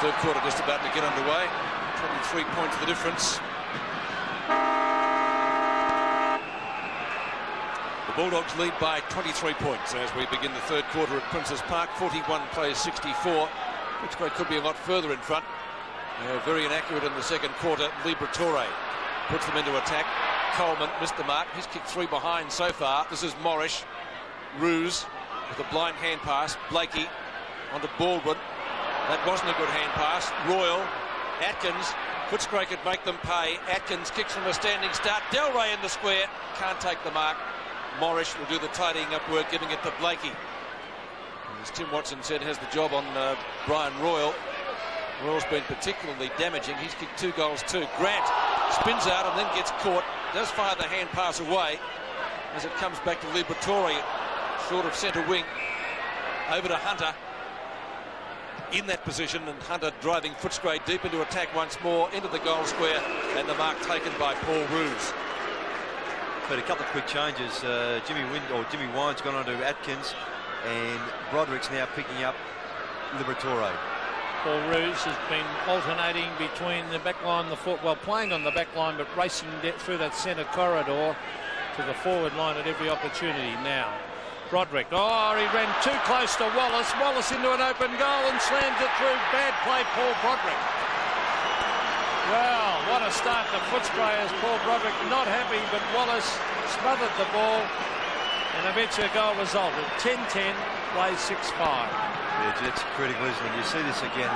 Third quarter just about to get underway. 23 points the difference. The Bulldogs lead by 23 points as we begin the third quarter at Princes Park. 41 plays 64. Footscray could be a lot further in front. Very inaccurate in the second quarter. Liberatore puts them into attack. Coleman missed the mark. He's kicked 3 behind so far. This is Morris. Roos with a blind hand pass. Blakey onto Baldwin. That wasn't a good hand pass. Royal, Atkins. Footscray could make them pay. Atkins kicks from a standing start. Delray in the square. Can't take the mark. Morris will do the tidying up work, giving it to Blakey. As Tim Watson said, has the job on Brian Royal. Royal's been particularly damaging. He's kicked 2 goals too. Grant spins out and then gets caught. Does fire the hand pass away as it comes back to Liberatore, short of centre wing. Over to Hunter in that position, and Hunter driving Footscray deep into attack once more into the goal square, and the mark taken by Paul Roos. But a couple of quick changes. Jimmy Wine's gone on to Atkins, and Broderick's now picking up Liberatore. Paul Roos has been alternating between the back line, playing on the back line, but racing through that centre corridor to the forward line at every opportunity now. Broderick, he ran too close to Wallace. Wallace into an open goal and slams it through. Bad play, Paul Broderick. Well, what a start to Footscray as Paul Broderick not happy, but Wallace smothered the ball and eventually a goal resulted. 10-10, plays 6-5. Yeah, it's critical, isn't it? You see this again,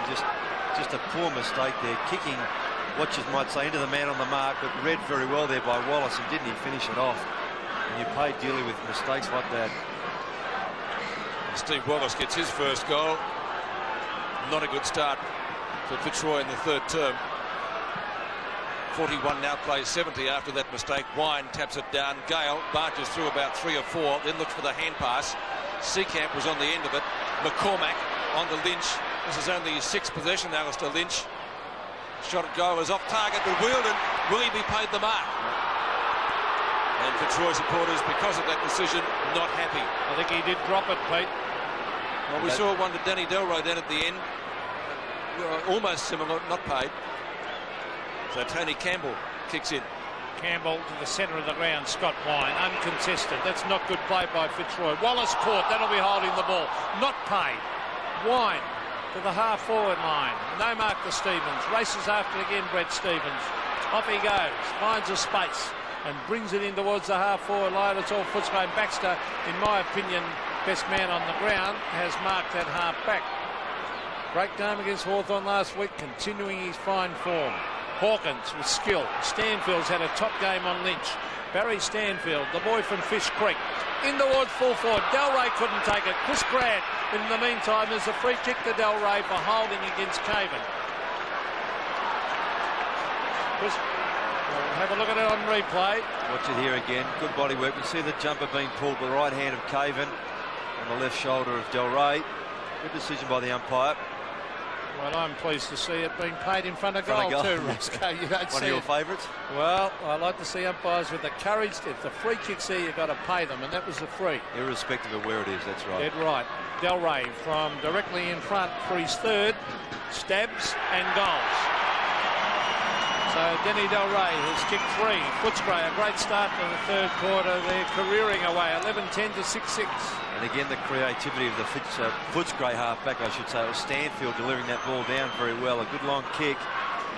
just a poor mistake there, kicking what you might say into the man on the mark, but read very well there by Wallace, and didn't he finish it off? And you pay dearly with mistakes like that. Steve Wallace gets his first goal. Not a good start for Fitzroy in the third term. 41 now plays 70 after that mistake. Wine taps it down. Gale barges through about 3 or 4, then looks for the hand pass. Seacamp was on the end of it. McCormack on to Lynch. This is only his 6th possession, Alistair Lynch. Shot at goal is off target, but Wheeldon, will he be paid the mark? And Fitzroy supporters, because of that decision, not happy. I think he did drop it, Pete. Well, we saw one to Danny Delray then at the end. Almost similar, not paid. So Tony Campbell kicks in. Campbell to the centre of the ground. Scott Wine, uncontested. That's not good play by Fitzroy. Wallace caught. That'll be holding the ball. Not paid. Wine to the half-forward line. No mark to Stevens. Races after again, Brett Stevens. Off he goes. Finds a space and brings it in towards the half-forward line. It's all Footscray. Baxter, in my opinion, best man on the ground, has marked that half-back. Great game against Hawthorn last week, continuing his fine form. Hawkins with skill. Stanfield's had a top game on Lynch. Barry Stanfield, the boy from Fish Creek, in towards full forward. Delray couldn't take it. Chris Grant, in the meantime, there's a free kick to Delray for holding against Caven. Chris, we'll have a look at it on replay. Watch it here again. Good body work. You see the jumper being pulled with the right hand of Caven on the left shoulder of Delray. Good decision by the umpire. Well, I'm pleased to see it being paid in front of goal too, Roscoe. You don't One see of your favourites? Well, I like to see umpires with the courage. If the free kick's there, you've got to pay them, and that was a free. Irrespective of where it is, that's right. Dead right. Delray from directly in front for his third. Stabs and goals. So Denny Delray has kicked 3. Footscray, a great start to the third quarter. They're careering away, 11-10 to 6-6. And again, the creativity of the Footscray half-back, I should say. It was Stanfield delivering that ball down very well. A good long kick.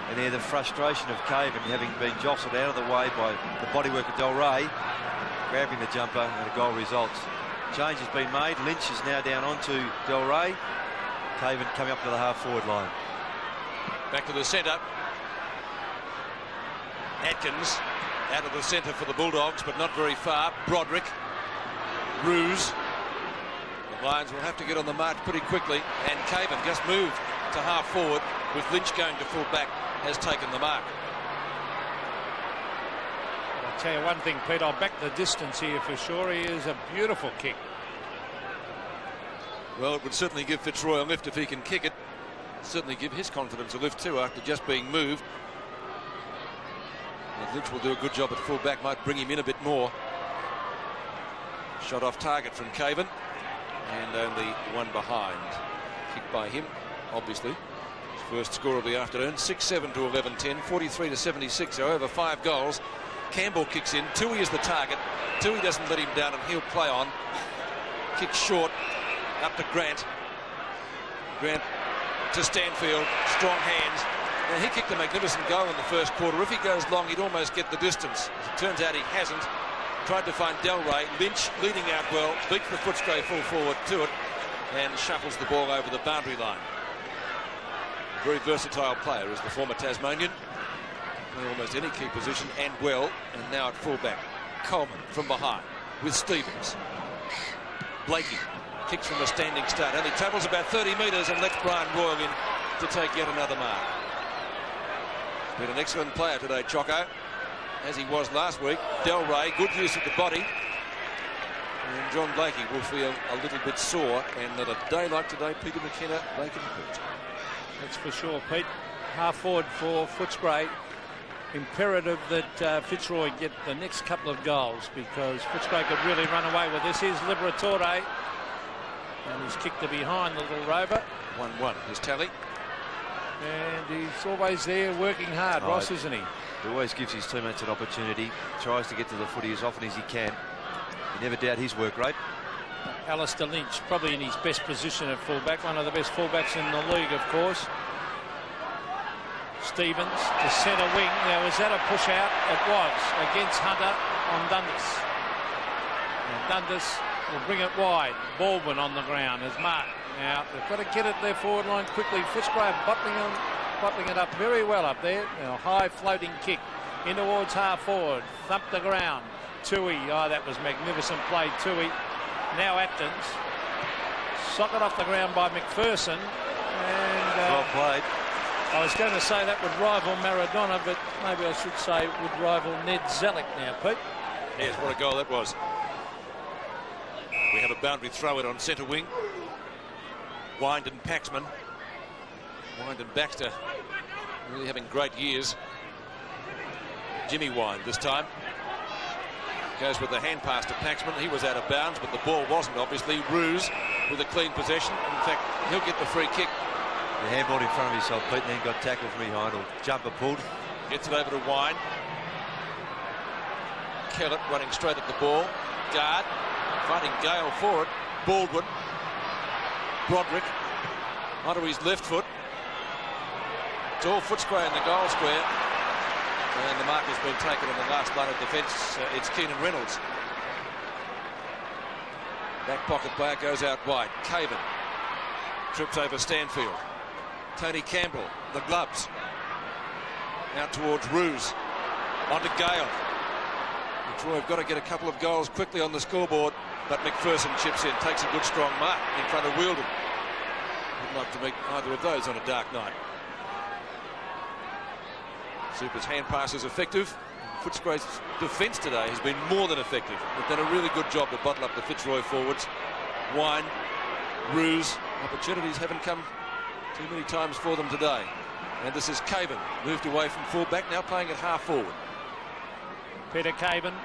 And there, the frustration of Caven having been jostled out of the way by the bodywork of Delray, grabbing the jumper, and a goal results. Change has been made. Lynch is now down onto Delray. Caven coming up to the half-forward line. Back to the centre. Atkins out of the centre for the Bulldogs, but not very far. Broderick. Roos. The Lions will have to get on the march pretty quickly, and Caven just moved to half forward with Lynch going to full back, has taken the mark. I'll tell you one thing, Pete, I'll back the distance here for sure. He is a beautiful kick. Well, it would certainly give Fitzroy a lift if he can kick it. Certainly give his confidence a lift too after just being moved. And Lynch will do a good job at full back, might bring him in a bit more. Shot off target from Caven, and only one behind. Kick by him, obviously. His First score of the afternoon, 6-7 to 11-10, 43 to 76. So over 5 goals. Campbell kicks in. Tui is the target. Tui doesn't let him down, and he'll play on. Kicks short, up to Grant. Grant to Stanfield. Strong hands. Now, he kicked a magnificent goal in the first quarter. If he goes long, he'd almost get the distance. As it turns out, he hasn't. Tried to find Delray. Lynch leading out well. Beats the Footscray full forward to it and shuffles the ball over the boundary line. Very versatile player is the former Tasmanian. In almost any key position and well. And now at fullback. Coleman from behind with Stevens. Blakey kicks from a standing start. Only travels about 30 metres and lets Brian Royal in to take yet another mark. Been an excellent player today, Choco, as he was last week. Delray, good use of the body. And John Blakey will feel a little bit sore. And at a day like today, Peter McKenna, they can hurt. That's for sure, Pete. Half forward for Footscray. Imperative that Fitzroy get the next couple of goals, because Footscray could really run away with this. Here's Liberatore, and he's kicked to behind the little rover. 1-1 his tally. And he's always there working hard, Ross, isn't he? He always gives his teammates an opportunity, tries to get to the footy as often as he can. You never doubt his work rate. Alistair Lynch, probably in his best position at fullback, one of the best fullbacks in the league, of course. Stevens to centre wing. Now, was that a push out? It was, against Hunter on Dundas. And Dundas will bring it wide. Baldwin on the ground as Mark. Now, they've got to get it their forward line quickly. Footscray bottling it up very well up there. Now, high floating kick in towards half forward. Thump the ground. Tui, oh, that was magnificent play, Tui. Now Atkins. Sock it off the ground by McPherson. And well played. I was going to say that would rival Maradona, but maybe I should say it would rival Ned Zellick now, Pete. Yes, what a goal that was. We have a boundary throw it on centre wing. Wind and Paxman. Wind and Baxter really having great years. Jimmy Wind this time. Goes with the hand pass to Paxman. He was out of bounds, but the ball wasn't, obviously. Ruse with a clean possession. In fact, he'll get the free kick. The handball in front of himself, Pete, and then got tackled from behind, or jumper pulled. Gets it over to Wine. Kellett running straight at the ball. Guard fighting Gale for it. Baldwin. Broderick onto his left foot. It's all Footscray in the goal square. And the mark has been taken in the last line of defence. It's Keenan Reynolds. Back pocket player goes out wide. Caven trips over Stanfield. Tony Campbell, the gloves. Out towards Ruse. Onto Gale. Troy have got to get a couple of goals quickly on the scoreboard, but McPherson chips in, takes a good strong mark in front of Wielden. Wouldn't like to meet either of those on a dark night. Super's hand pass is effective. Footscray's defence today has been more than effective. They've done a really good job to bottle up the Fitzroy forwards. Wine, Ruse, opportunities haven't come too many times for them today. And this is Caven, moved away from full-back, now playing at half-forward. Peter Caven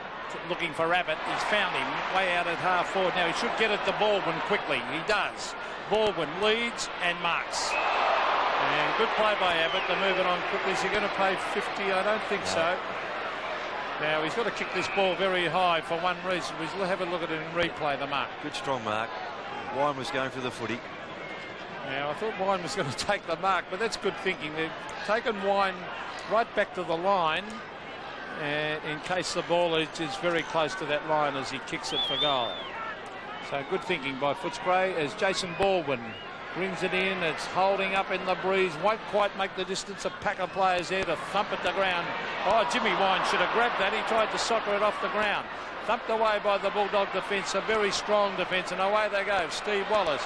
looking for Abbott. He's found him way out at half-forward. Now he should get at the Baldwin quickly. He does. Baldwin leads and marks. And good play by Abbott to move it on quickly. Is he going to play 50? I don't think so. Now he's got to kick this ball very high for one reason. We'll have a look at it and replay the mark. Good strong mark. Wine was going for the footy. Now I thought Wine was going to take the mark, but that's good thinking. They've taken Wine right back to the line, and in case the ball is very close to that line as he kicks it for goal. So good thinking by Footscray as Jason Baldwin brings it in. It's holding up in the breeze, won't quite make the distance. A pack of players there to thump at the ground. Oh, Jimmy Wine should have grabbed that. He tried to soccer it off the ground. Thumped away by the Bulldog defence, a very strong defence, and away they go. Steve Wallace.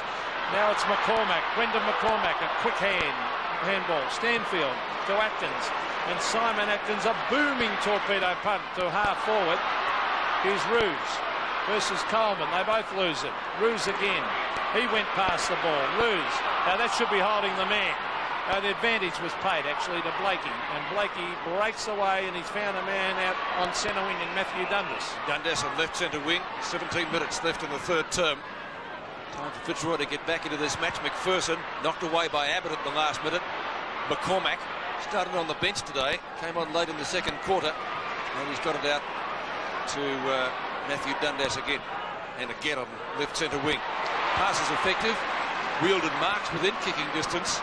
Now it's McCormack, Brendan McCormack, a quick handball. Stanfield to Atkins, and Simon Atkins, a booming torpedo punt to half forward. Here's Ruse versus Coleman. They both lose it. Ruse again. He went past the ball. Ruse. Now that should be holding the man. The advantage was paid actually to Blakey, and Blakey breaks away, and he's found a man out on centre wing in Matthew Dundas. Dundas on left centre wing. 17 minutes left in the third term. Time for Fitzroy to get back into this match. McPherson knocked away by Abbott at the last minute. McCormack started on the bench today, came on late in the second quarter, and he's got it out to Matthew Dundas again, and again on left centre wing. Pass is effective, wielded marks within kicking distance,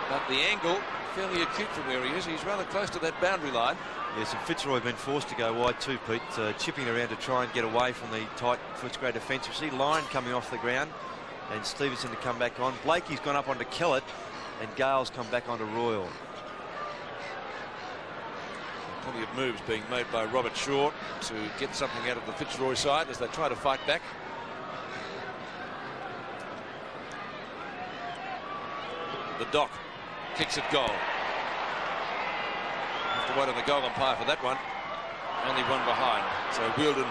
but the angle fairly acute from where he is. He's rather close to that boundary line. Yes, and Fitzroy been forced to go wide too, Pete, chipping around to try and get away from the tight Footscray defence. You see Lyon coming off the ground and Stevenson to come back on. Blakey's gone up onto Kellett and Gale's come back onto Royal. Plenty of moves being made by Robert Shaw to get something out of the Fitzroy side as they try to fight back. The Dock kicks at goal. Have to wait on the goal umpire for that one. Only one behind. So Wielden,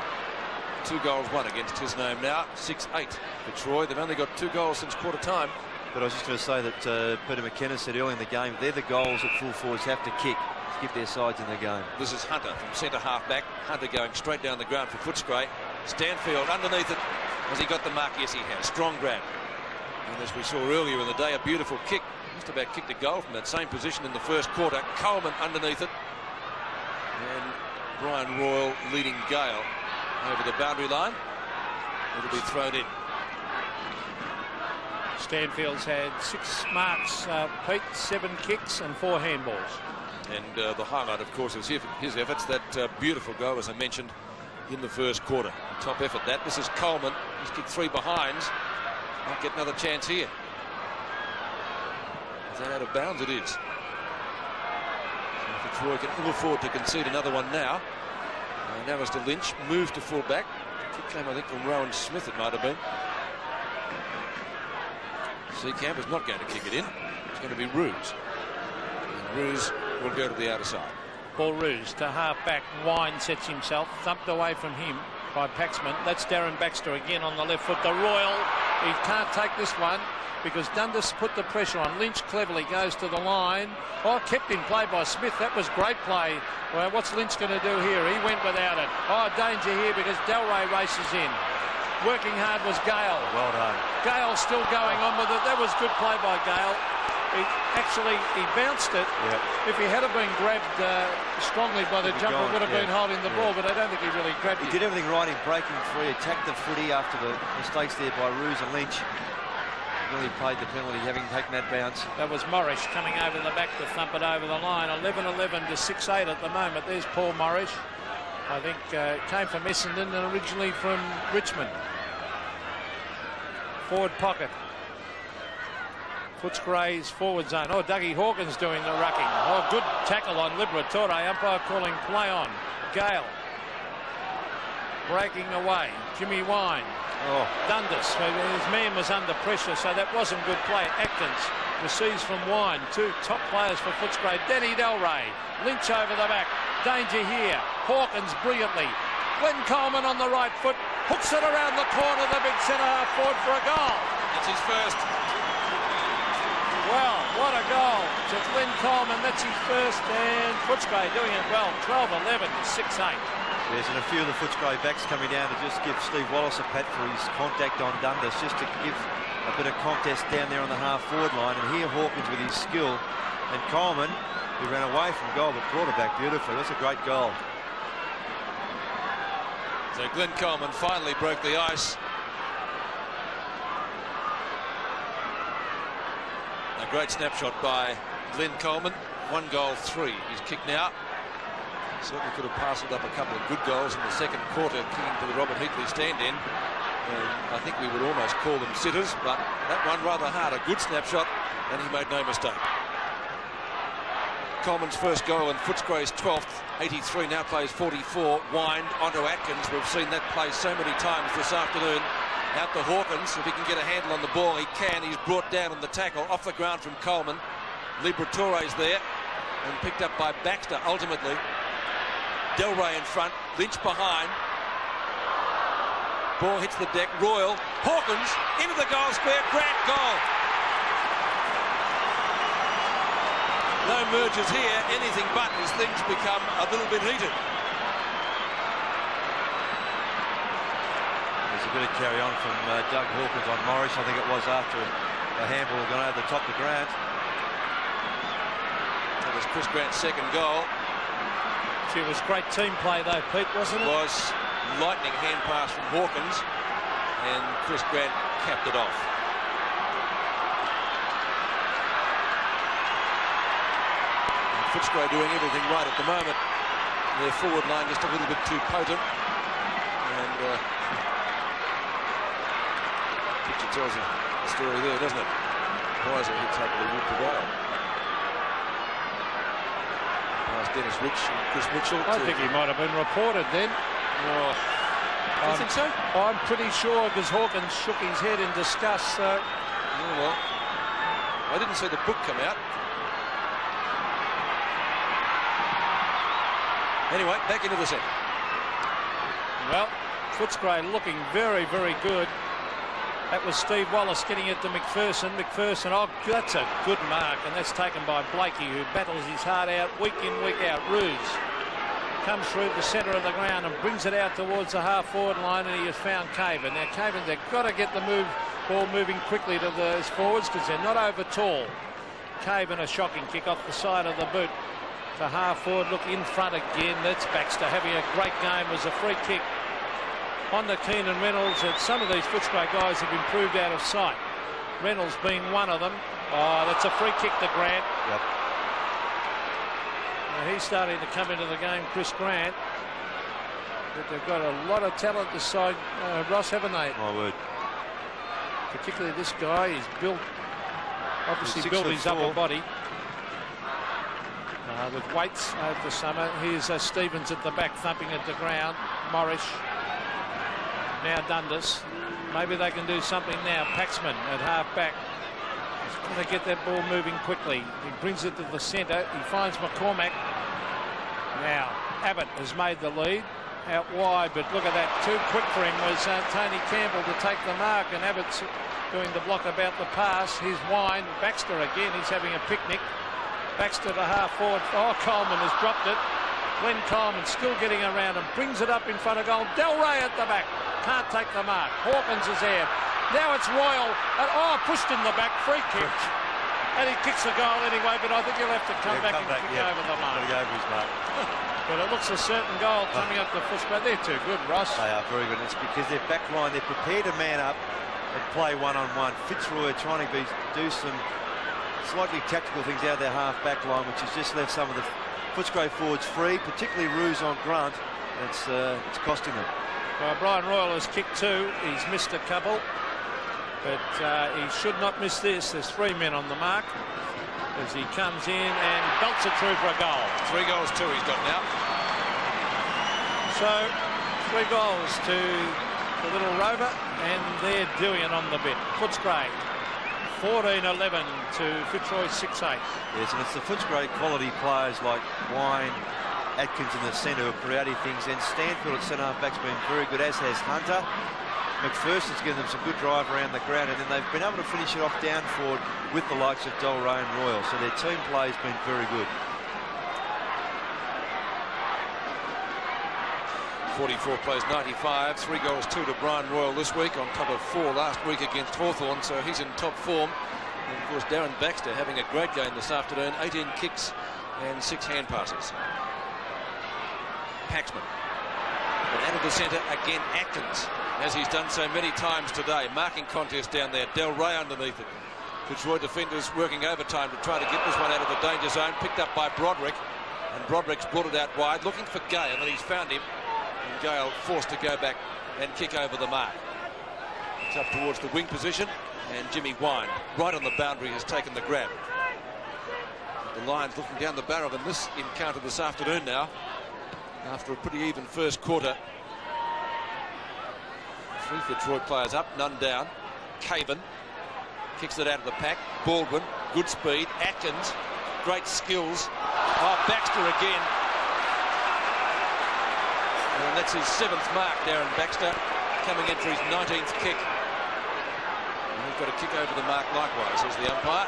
2 goals, 1 against his name now. 6-8 for Troy. They've only got 2 goals since quarter time. But I was just going to say that Peter McKenna said early in the game, they're the goals that full forwards have to kick to keep their sides in the game. This is Hunter from centre half back. Hunter going straight down the ground for Footscray. Stanfield underneath it. Has he got the mark? Yes, he has. Strong grab. And as we saw earlier in the day, a beautiful kick. Just about kicked a goal from that same position in the first quarter. Coleman underneath it. And Brian Royal leading Gale over the boundary line. It'll be thrown in. Stanfield's had 6 marks, Pete, 7 kicks and 4 handballs. And the highlight, of course, is his efforts. That beautiful goal, as I mentioned, in the first quarter. Top effort that. This is Coleman. He's kicked 3 behinds. Might get another chance here. Is that out of bounds? It is. So Fitzroy can ill afford to concede another one now. Now as to Lynch, moves to full back. Kick came, I think, from Rowan Smith, it might have been. Seacamp is not going to kick it in. It's going to be Roos. And Roos will go to the outer side. Ball Roos to half back. Wine sets himself, thumped away from him by Paxman. That's Darren Baxter again on the left foot. The Royal, he can't take this one because Dundas put the pressure on. Lynch cleverly goes to the line. Oh, kept in play by Smith. That was great play. Well, what's Lynch going to do here? He went without it. Oh, danger here because Delray races in. Working hard was Gale. Well done. Gale still going on with it. That was good play by Gale. He bounced it. Yep. If he had been grabbed strongly by the jumper, it would have been holding the ball, but I don't think he really grabbed it. He did everything right in breaking free, attacked the footy after the mistakes there by Roos and Lynch. Really paid the penalty, having taken that bounce. That was Morris coming over the back to thump it over the line. 11-11 to 6-8 at the moment. There's Paul Morris. I think came from Essendon and originally from Richmond. Forward pocket. Footscray's forward zone. Oh, Dougie Hawkins doing the rucking. Oh, good tackle on Liberatore. Umpire calling play on. Gale. Breaking away. Jimmy Wine. Oh. Dundas. His man was under pressure, so that wasn't good play. Atkins receives from Wine. 2 top players for Footscray. Danny Delray. Lynch over the back. Danger here. Hawkins brilliantly. Glenn Coleman on the right foot. Hooks it around the corner. The big centre half forward for a goal. It's his first. Well, what a goal to Glenn Coleman. That's his first, and Footscray doing it well. 12-11 to 6-8. Yes, and a few of the Footscray backs coming down to just give Steve Wallace a pat for his contact on Dundas, just to give a bit of contest down there on the half-forward line. And here Hawkins with his skill. And Coleman, who ran away from goal but brought it back beautifully. That's a great goal. So Glenn Coleman finally broke the ice. A great snapshot by Glenn Coleman. 1 goal, 3. He's kicked now. Certainly could have parcelled up a couple of good goals in the second quarter, kicking to the Robert Heatley stand-in. I think we would almost call them sitters, but that one rather hard. A good snapshot, and he made no mistake. Coleman's first goal and Footscray's 12th. 83 now plays 44. Wind onto Atkins. We've seen that play so many times this afternoon. Out to Hawkins. If he can get a handle on the ball, he can. He's brought down in the tackle off the ground from Coleman. Liberatore's there and picked up by Baxter ultimately. Delray in front. Lynch behind. Ball hits the deck. Royal. Hawkins into the goal square. Grant goal. No mergers here. Anything but as things become a little bit heated. There's a bit of carry on from Doug Hawkins on Morris. I think it was after a handball gone over the top of Grant. That was Chris Grant's second goal. It was great team play though, Pete, wasn't it? It was lightning hand pass from Hawkins, and Chris Grant capped it off. And Footscray doing everything right at the moment. Their forward line just a little bit too potent, and picture tells you the story there, doesn't it? Weiser hits up the wood to goal. Past Dennis Rich and Chris Mitchell. I think he might have been reported then. Oh, do you think so? I'm pretty sure because Hawkins shook his head in disgust. So. Oh, well, I didn't see the book come out. Anyway, back into the set. Well, Footscray looking very, very good. That was Steve Wallace getting it to McPherson. McPherson, oh, that's a good mark, and that's taken by Blakey, who battles his heart out week in, week out. Ruse comes through the centre of the ground and brings it out towards the half-forward line, and he has found Caven. Now, Caven, they've got to get the ball moving quickly to those forwards because they're not over tall. Caven, a shocking kick off the side of the boot to half-forward. Look in front again. That's Baxter having a great game. It was a free kick on the Keenan Reynolds, and some of these Footscray guys have improved out of sight. Reynolds being one of them. Oh, that's a free kick to Grant. Yep. Now he's starting to come into the game, Chris Grant. But they've got a lot of talent this side, Ross, haven't they? My word. Particularly this guy. He's built, obviously built his upper body. With weights over the summer. Here's Stevens at the back thumping at the ground. Morris. Now Dundas. Maybe they can do something now. Paxman at half back. He's going to get that ball moving quickly. He brings it to the centre. He finds McCormack. Now Abbott has made the lead out wide, but look at that. Too quick for him was Tony Campbell to take the mark, and Abbott's doing the block about the pass. Here's Wine. Baxter again. He's having a picnic. Baxter to half forward. Oh, Coleman has dropped it. Glenn Coleman still getting around and brings it up in front of goal. Del Rey at the back. Can't take the mark. Hawkins is there. Now it's Royal. And, pushed in the back. Free kick. And he kicks the goal anyway, but I think he'll have to come back and kick over the mark. Go over his mark. But it looks a certain goal coming up the Footscray. They're too good, Ross. They are very good. It's because their back line, they're prepared to man up and play one-on-one. Fitzroy trying to do some slightly tactical things out of their half-back line, which has just left some of the Footscray forwards free, particularly Ruse on Grunt. It's costing them. Well, Brian Royal has kicked two. He's missed a couple, but he should not miss this. There's three men on the mark as he comes in and belts it through for a goal. 3 goals, 2 he's got now. So 3 goals to the little Rover, and they're doing it on the bit. Footscray 14-11 to Fitzroy 6-8. Yes, and it's the Footscray quality players like Wine, Atkins in the centre who are creating things, and Stanfield at centre half back's been very good, as has Hunter. McPherson's given them some good drive around the ground, and then they've been able to finish it off down forward with the likes of Del Rey and Royal. So their team play has been very good. 44 plays 95, 3 goals, 2 to Brian Royal this week on top of 4 last week against Hawthorn, so he's in top form. And of course Darren Baxter having a great game this afternoon, 18 kicks and 6 hand passes. Paxman. And out of the centre again Atkins, as he's done so many times today. Marking contest down there, Del Rey underneath it. Fitzroy defenders working overtime to try to get this one out of the danger zone, picked up by Broderick, and Broderick's brought it out wide looking for Gale, and he's found him. And Gale forced to go back and kick over the mark. It's up towards the wing position, and Jimmy Wine right on the boundary has taken the grab. The Lions looking down the barrel in this encounter this afternoon now, after a pretty even first quarter. 3 Fitzroy players up, none down. Caven kicks it out of the pack. Baldwin, good speed. Atkins, great skills. Oh, Baxter again. And that's his 7th mark, Darren Baxter, coming in for his 19th kick. And he's got a kick over the mark likewise, says the umpire.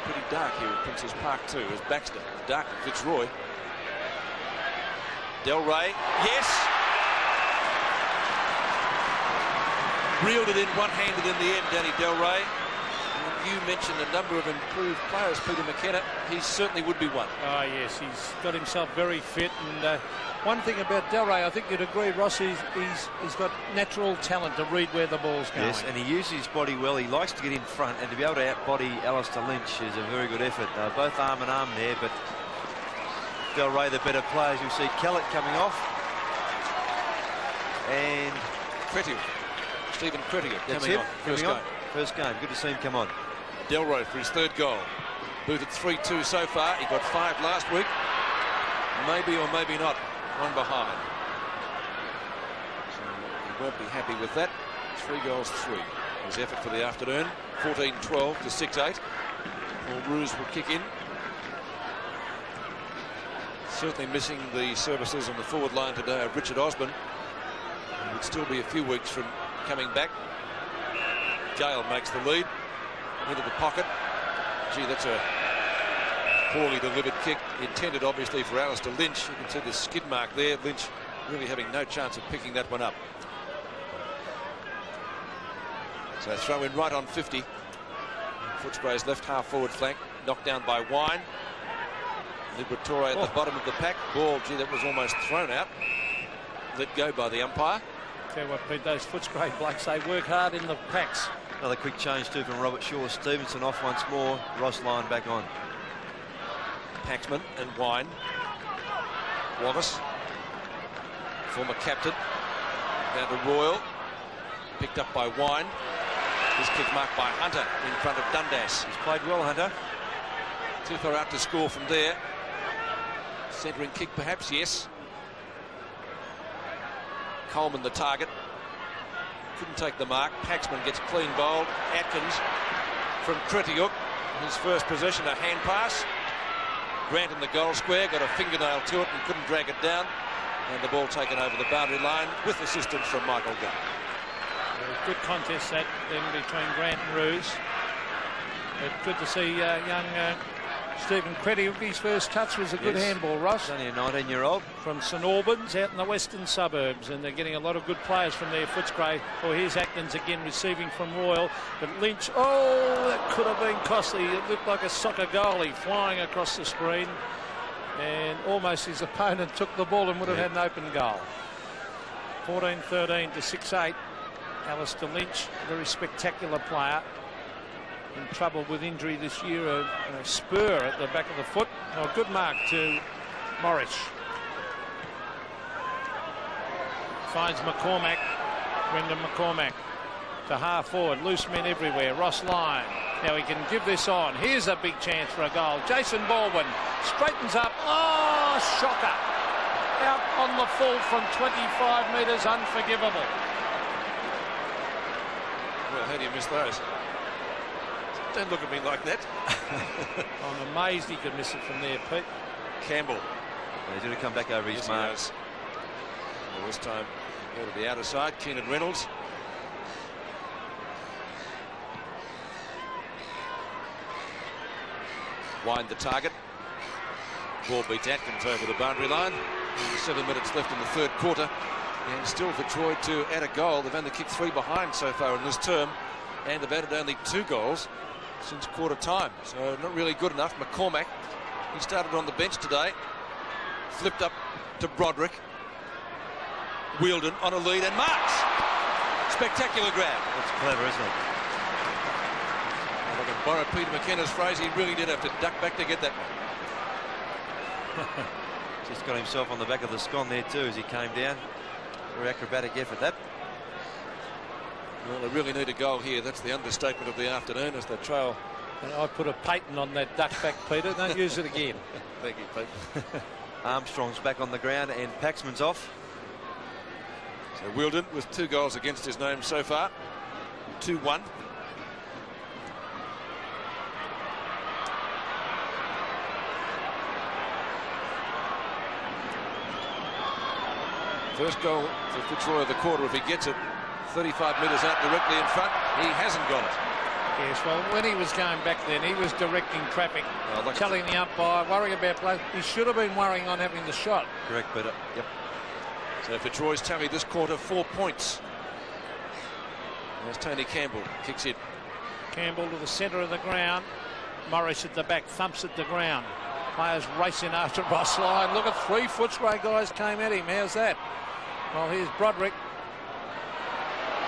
Pretty dark here at Princes Park too, as Baxter. Dark at Fitzroy. Del Rey, yes! Reeled it in one-handed in the end, Danny Del Rey. You mentioned a number of improved players, Peter McKenna. He certainly would be one. Oh, yes, he's got himself very fit. And one thing about Delray, I think you'd agree, Ross, he's got natural talent to read where the ball's going. Yes, and he uses his body well. He likes to get in front, and to be able to outbody Alistair Lynch is a very good effort. They're both arm in arm there, but Delray the better players. You'll see Kellett coming off. And Stephen Cretier coming on. First game. Good to see him come on. Delray for his third goal. Booted 3-2 so far. He got 5 last week. Maybe or maybe not. One behind. So he won't be happy with that. 3 goals, 3. His effort for the afternoon. 14-12 to 6-8. Paul Roos will kick in. Certainly missing the services on the forward line today of Richard Osborne. He would still be a few weeks from coming back. Gale makes the lead into the pocket. Gee, that's a poorly delivered kick, intended obviously for Alistair Lynch. You can see the skid mark there. Lynch really having no chance of picking that one up. So throw in right on 50. Footscray's left half forward flank knocked down by Wine. Liberatore at the bottom of the pack. Ball, gee, that was almost thrown out. Let go by the umpire. Tell you what, Pete, those Footscray blokes, they work hard in the packs. Another quick change too from Robert Shaw. Stevenson off once more. Ross Lyon back on. Paxman and Wine. Wallace, former captain, down to Royal. Picked up by Wine. This kick marked by Hunter in front of Dundas. He's played well, Hunter. Too far out to score from there. Centering kick perhaps, yes. Coleman the target. Couldn't take the mark. Paxman gets clean bowled. Atkins from Cretiuk. His first possession, a hand pass. Grant in the goal square, got a fingernail to it and couldn't drag it down. And the ball taken over the boundary line with assistance from Michael Gunn. Good contest that then between Grant and Roos. But good to see young Stephen Cretiuk. His first touch was a good handball, Ross. He's only a 19-year-old. From St Albans out in the western suburbs, and they're getting a lot of good players from there. Footscray. Oh, here's Atkins again receiving from Royal, but Lynch, oh, that could have been costly. It looked like a soccer goalie flying across the screen, and almost his opponent took the ball and would have had an open goal. 14-13 to 6-8. Alistair Lynch, very spectacular player. In trouble with injury this year, a spur at the back of the foot. Oh, good mark to Morris. Finds McCormack, Brendan McCormack to half forward, loose men everywhere. Ross Lyon, now he can give this on. Here's a big chance for a goal. Jason Baldwin straightens up. Oh, shocker. Out on the full from 25 metres, unforgivable. Well, how do you miss those? Don't look at me like that. I'm amazed he could miss it from there, Pete. Campbell. He's going to come back over his marks. Well, this time go to the outer side. Keenan Reynolds. Wind the target. Ball beats Atkins over the boundary line. 7 minutes left in the third quarter. And still for Troy to add a goal. They've only kicked 3 behind so far in this term. And they've added only 2 goals since quarter time. So not really good enough. McCormack, he started on the bench today. Flipped up to Broderick. Wheeldon on a lead and marks. Spectacular grab. That's clever, isn't it? If I can borrow Peter McKenna's phrase, he really did have to duck back to get that one. Just got himself on the back of the scone there too as he came down. Very acrobatic effort, that. Well, they really need a goal here. That's the understatement of the afternoon as they trail. And I put a patent on that duck back, Peter. Don't use it again. Thank you, Pete. Armstrong's back on the ground and Paxman's off. So Wheeldon with 2 goals against his name so far. 2-1. First goal for Fitzroy of the quarter if he gets it. 35 metres out directly in front. He hasn't got it. Yes, well, when he was going back then, he was directing traffic, telling the umpire, worrying about play. He should have been worrying on having the shot. Correct, but yep. So for Troy's tally this quarter, 4 points. There's Tony Campbell, kicks in. Campbell to the centre of the ground. Morris at the back, thumps at the ground. Players racing after Ross Lyon. Look at 3 Footscray guys came at him. How's that? Well, here's Broderick.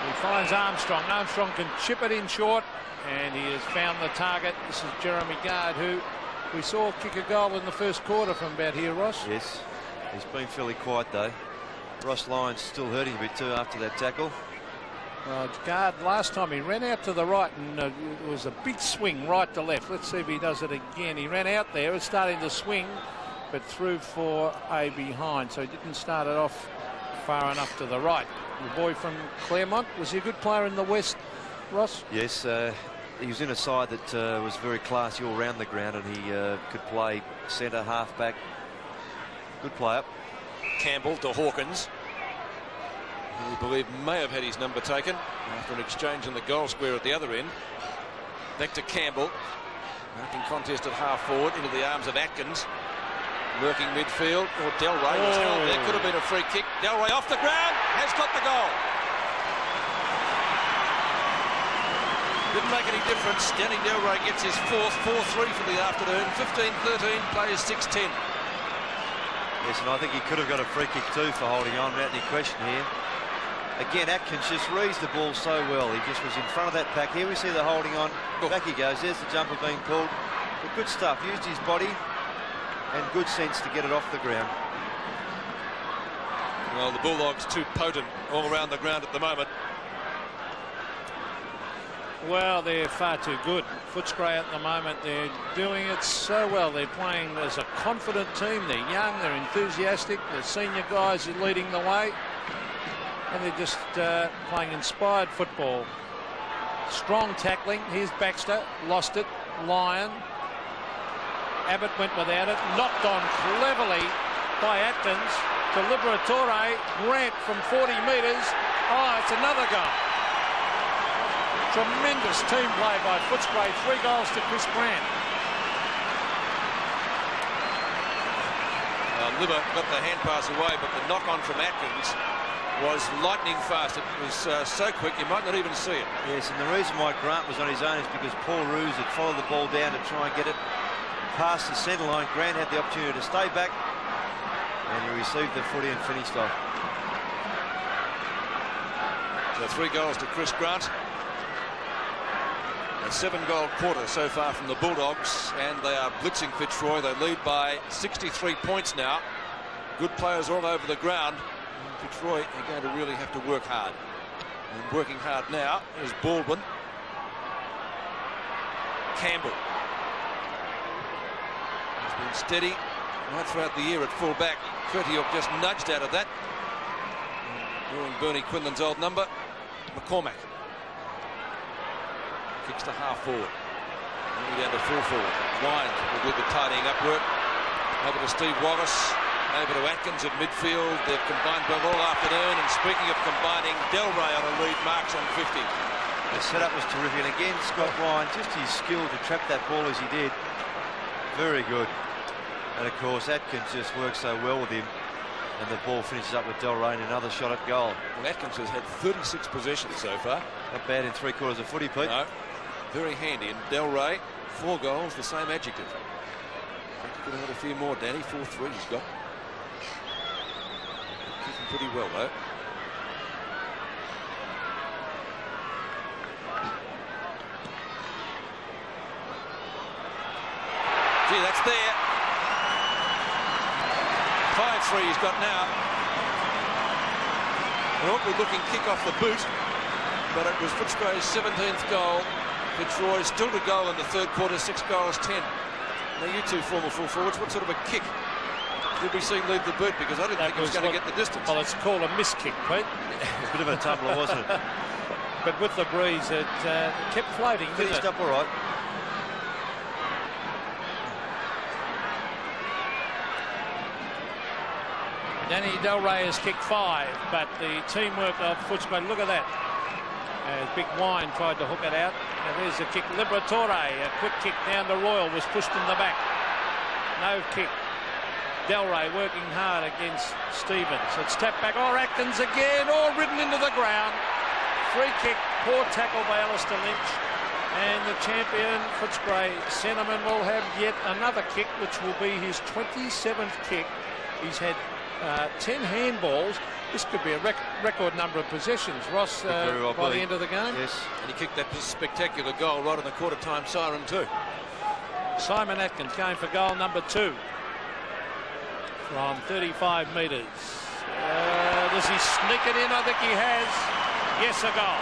He finds Armstrong. Armstrong can chip it in short, and he has found the target. This is Jeremy Gard, who we saw kick a goal in the first quarter from about here, Ross. Yes, he's been fairly quiet though. Ross Lyon's still hurting a bit too after that tackle. Gard, last time he ran out to the right, and it was a big swing right to left. Let's see if he does it again. He ran out there, it's starting to swing, but threw for a behind, so he didn't start it off far enough to the right. The boy from Claremont, was he a good player in the West, Ross? Yes, he was in a side that was very classy all round the ground, and he could play centre, half-back. Good player. Campbell to Hawkins, who we believe may have had his number taken after an exchange in the goal square at the other end. Back to Campbell, making contest at half forward into the arms of Atkins, working midfield. Or Delray was held there, could have been a free kick. Delray off the ground, has got the goal. Didn't make any difference. Danny Delray gets his 4th, 4-3 for the afternoon. 15-13, plays 6-10. Yes, and I think he could have got a free kick too for holding on, without any question here. Again, Atkins just reads the ball so well. He just was in front of that pack. Here we see the holding on. Back he goes. There's the jumper being pulled. But good stuff. Used his body and good sense to get it off the ground. Well, the Bulldogs too potent all around the ground at the moment. Well, they're far too good. Footscray at the moment, they're doing it so well. They're playing as a confident team. They're young, they're enthusiastic. The senior guys are leading the way. And they're just playing inspired football. Strong tackling. Here's Baxter. Lost it. Lyon. Abbott went without it. Knocked on cleverly by Atkins to Liberatore. Grant from 40 metres. Oh, it's another goal. Tremendous team play by Footscray. 3 goals to Chris Grant. Libber got the hand pass away, but the knock on from Atkins was lightning fast. It was so quick you might not even see it. Yes, and the reason why Grant was on his own is because Paul Roos had followed the ball down to try and get it past the centre line. Grant had the opportunity to stay back, and he received the footy and finished off. So 3 goals to Chris Grant. A 7-goal quarter so far from the Bulldogs, and they are blitzing Fitzroy. They lead by 63 points now. Good players all over the ground. Fitzroy are going to really have to work hard. And working hard now is Baldwin. Campbell has been steady right throughout the year at full back. Kurtiuk just nudged out of that, doing Bernie Quinlan's old number. McCormack kicks to half forward. Moving down to full forward. Wines will do the tidying up work. Over to Steve Wallace. Over to Atkins at midfield. They've combined well all afternoon. And speaking of combining, Delray on a lead, marks on 50. The setup was terrific. And again, Scott Ryan, just his skill to trap that ball as he did. Very good. And of course, Atkins just works so well with him. And the ball finishes up with Delray and another shot at goal. Well, Atkins has had 36 possessions so far. Not bad in 3/4 of footy, Pete. No, very handy. And Delray, 4 goals, the same adjective. Could have had a few more, Danny. 4-3 he's got. Kicking pretty well, though. Gee, that's there. 5-3 he's got now. An awkward looking kick off the boot, but it was Footscray's 17th goal. Fitzroy still to goal in the 3rd quarter, 6 goals, 10. Now you two former full forwards, what sort of a kick did we see leave the boot? Because I didn't think it was going to get the distance. Well, it's called a miss kick, Pete. A bit of a tumbler, wasn't it? But with the breeze, it kept floating. Finished up all right. Danny Delray has kicked 5, but the teamwork of Footscray, look at that. As Big Wine tried to hook it out. And there's a kick. Liberatore, a quick kick down to Royal, was pushed in the back. No kick. Delray working hard against Stevens. It's tapped back. Oh, Atkins again. Oh, ridden into the ground. Free kick. Poor tackle by Alistair Lynch. And the champion, Footscray Centreman, will have yet another kick, which will be his 27th kick. He's had 10 handballs. This could be a record number of possessions, Ross, by the end of the game. Yes, and he kicked that spectacular goal right on the quarter-time siren too. Simon Atkins going for goal number 2 from 35 metres. Does he sneak it in? I think he has. Yes, a goal.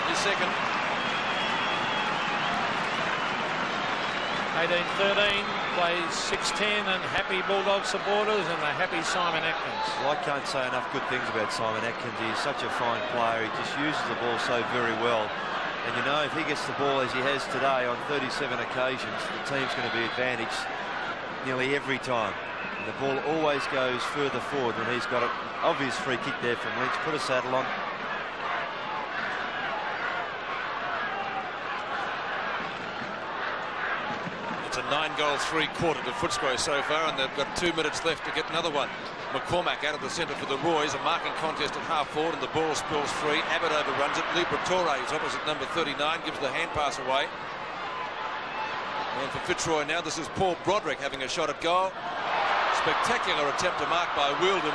His second. 18-13, plays 6-10, and happy Bulldog supporters and a happy Simon Atkins. Well, I can't say enough good things about Simon Atkins. He's such a fine player. He just uses the ball so very well. And you know, if he gets the ball as he has today on 37 occasions, the team's going to be advantaged nearly every time. And the ball always goes further forward when he's got an obvious free kick there from Lynch. Put a saddle on. It's a 9-goal 3/4 to Footscray so far, and they've got 2 minutes left to get another one. McCormack out of the centre for the Roys. A marking contest at half forward, and the ball spills free. Abbott overruns it. Liberatore is opposite number 39, gives the hand pass away. And for Fitzroy now, this is Paul Broderick having a shot at goal. Spectacular attempt to mark by Wielden,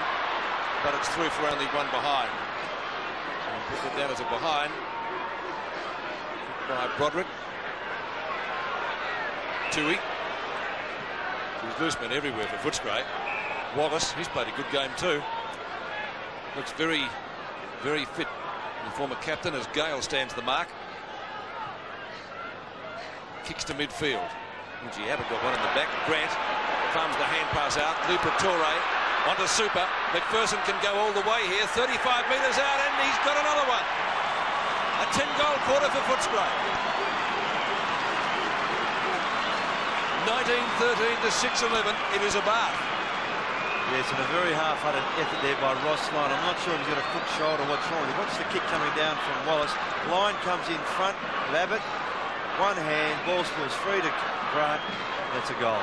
but it's through for only one behind. And put it down as a behind by Broderick. Tui. There's loose men everywhere for Footscray. Wallace, he's played a good game too. Looks very, very fit. The former captain as Gale stands the mark. Kicks to midfield. Gee, Abbott got one in the back. Grant farms the hand pass out. Liberatore onto Super. McPherson can go all the way here. 35 metres out, and he's got another one. A 10-goal quarter for Footscray. 19-13 to 6-11. It is a bath. Yes, and a very half-hearted effort there by Ross Lyon. I'm not sure if he's got a foot shoulder or what's wrong. He wants the kick coming down from Wallace. Lyon comes in front of Abbott. One hand, ball spills free to Grant. That's a goal.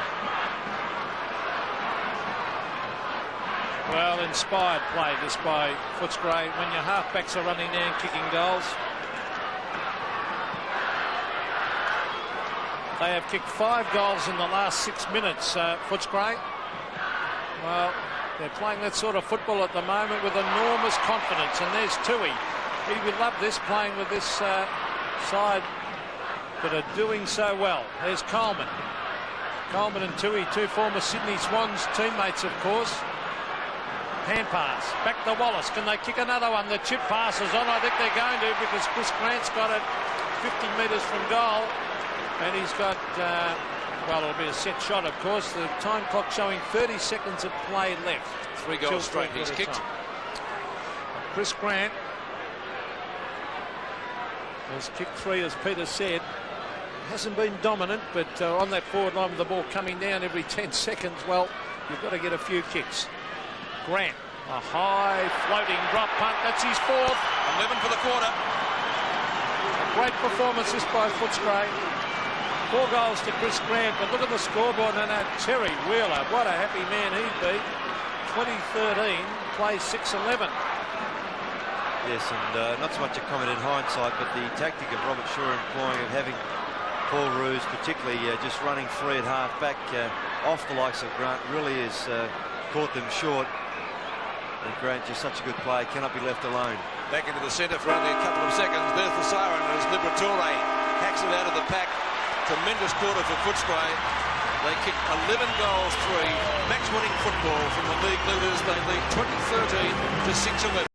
Well, inspired play this by Footscray when your halfbacks are running down kicking goals. They have kicked 5 goals in the last 6 minutes, Footscray. Well, they're playing that sort of football at the moment with enormous confidence. And there's Tui. He would love this, playing with this side that are doing so well. There's Coleman. Coleman and Tui, 2 former Sydney Swans teammates, of course. Hand pass. Back to Wallace. Can they kick another one? The chip passes on. I think they're going to, because Chris Grant's got it 50 metres from goal. And he's got, well, it'll be a set shot, of course. The time clock showing 30 seconds of play left. 3 goals straight. He's kicked. Chris Grant has kicked 3, as Peter said. Hasn't been dominant, but on that forward line with the ball coming down every 10 seconds, well, you've got to get a few kicks. Grant, a high floating drop punt. That's his 4th. 11 for the quarter. A great performance this by Footscray. 4 goals to Chris Grant, but look at the scoreboard and Terry Wheeler. What a happy man he'd be. 2013, plays 6-11. Yes, and not so much a comment in hindsight, but the tactic of Robert Shaw employing of having Paul Roos, particularly just running free at half-back off the likes of Grant, really has caught them short. And Grant, just such a good player, cannot be left alone. Back into the centre for only a couple of seconds. There's the siren as Liberatore hacks it out of the pack. Tremendous quarter for Footscray. They kicked 11 goals, 3. Match-winning football from the league leaders. They lead 20-13 to 6-11.